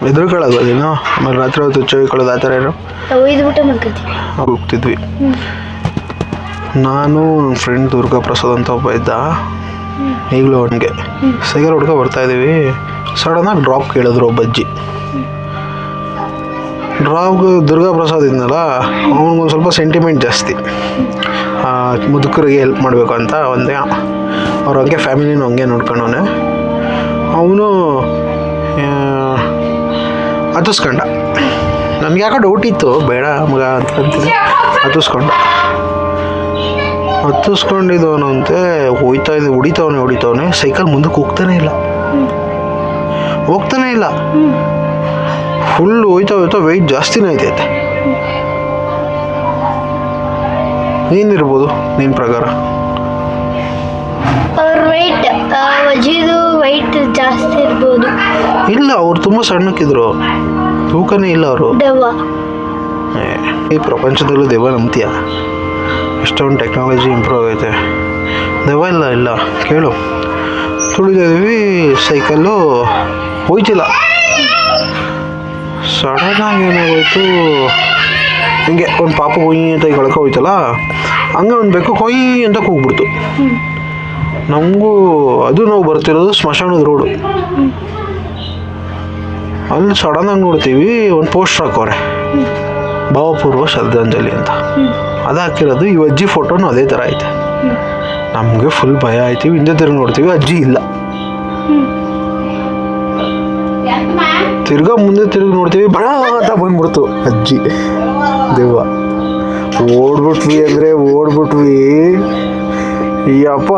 ಎದುರುಗಳಾಗೋದೇನೋ ಆಮೇಲೆ ರಾತ್ರಿ ಹೊತ್ತು ಚೋಯ್ಕೊಳ್ಳೋದು ಆ ಥರ ಏನೋ ಹೋಗ್ತಿದ್ವಿ. ನಾನು ನನ್ನ ಫ್ರೆಂಡ್ ದುರ್ಗಾ ಪ್ರಸಾದ್ ಅಂತ ಒಬ್ಬ ಇದ್ದ. ಈಗಲೂ ಅವನಿಗೆ ಸೈಕಲ್ ಹುಡ್ಕೊ ಬರ್ತಾಯಿದ್ದೀವಿ. ಸಡನ್ನಾಗಿ ಡ್ರಾಪ್ ಕೇಳಿದ್ರು ಒಬ್ಬ ಅಜ್ಜಿ. ಡ್ರಾಪ್ಗೆ ದುರ್ಗಾ ಪ್ರಸಾದ್ ಇದ್ನಲ್ಲ, ಅವನಿಗೊಂದು ಸ್ವಲ್ಪ ಸೆಂಟಿಮೆಂಟ್ ಜಾಸ್ತಿ. ಮುದುಕರಿಗೆ ಹೆಲ್ಪ್ ಮಾಡಬೇಕು ಅಂತ ಒಂದೇ ಅವ್ರು ಹಂಗೆ ಫ್ಯಾಮಿಲಿನೂ ಹಂಗೆ ನೋಡ್ಕೊಂಡವನೆ. ಅವನು ಹತ್ತಿಸ್ಕೊಂಡ. ನನಗೆ ಯಾಕೋ ಡೌಟ್ ಇತ್ತು, ಬೇಡ ಮಗ ಅಂತ ಅಂತಿದ್ದೆ. ಹತ್ತಿಸ್ಕೊಂಡಿದ್ದವನಂತೆ ಹೊಡಿತಾವನೆ. ಸೈಕಲ್ ಮುಂದಕ್ಕೆ ಹೋಗ್ತಾನೆ ಇಲ್ಲ. ಫುಲ್ ಹೋಯ್ತಾ ವೆಯ್ಟ್ ಜಾಸ್ತಿನೇ ಆಯ್ತೈತೆ. ಏನಿರ್ಬೋದು ನಿನ್ನ ಪ್ರಕಾರ? ಜಾಸ್ತಿ ಇರ್ಬೋದು. ಇಲ್ಲ, ಅವ್ರು ತುಂಬ ಸಣ್ಣಕ್ಕಿದ್ರು, ತೂಕನೇ ಇಲ್ಲ ಅವರು. ಈ ಪ್ರಪಂಚದಲ್ಲೂ ದೆವ್ವ ನಂಬ್ತೀಯ? ಎಷ್ಟೊಂದು ಟೆಕ್ನಾಲಜಿ ಇಂಪ್ರೂವ್ ಆಗೈತೆ. ದೆವ್ವ ಇಲ್ಲ ಕೇಳು. ತುಳಿದಿದ್ದೀವಿ, ಸೈಕಲ್ಲು ಹೋಯ್ತಿಲ್ಲ. ಸಡನ್ನಾಗಿ ಏನಾಗೋಯ್ತು, ಹಿಂಗೆ ಒಂದು ಪಾಪ ಕೊಯ್ ಅಂತ ಕಳ್ಕೊ ಹೋಯ್ತಲ್ಲ, ಹಂಗೆ ಒಂದು ಬೇಕು ಕೊಯ್ ಅಂತ ಕೂಗ್ಬಿಡ್ತು. ನಮಗೂ ಅದು ನಾವು ಬರ್ತಿರೋದು ಸ್ಮಶಾನದ ರೋಡು. ಅಲ್ಲಿ ಸಡನ್ನಾಗಿ ನೋಡ್ತೀವಿ, ಒಂದು ಪೋಸ್ಟರ್ ಹಾಕೋರೆ, ಭಾವಪೂರ್ವ ಶ್ರದ್ಧಾಂಜಲಿ ಅಂತ. ಅದು ಹಾಕಿರೋದು ಈ ಅಜ್ಜಿ ಫೋಟೋನು ಅದೇ ಥರ ಐತೆ. ನಮಗೆ ಫುಲ್ ಭಯ ಆಯ್ತೀವಿ. ಹಿಂದೆ ತಿರುಗಿ ನೋಡ್ತೀವಿ, ಅಜ್ಜಿ ಇಲ್ಲ. ಮುಂದೆ ತಿರುಗಿ ನೋಡ್ತೀವಿ, ಬಡ ಅಂತ ಬಂದ್ಬಿಡ್ತು ಅಜ್ಜಿ ದೆವ್ವ. ಓಡ್ಬಿಟ್ವಿ ಯಪ್ಪ.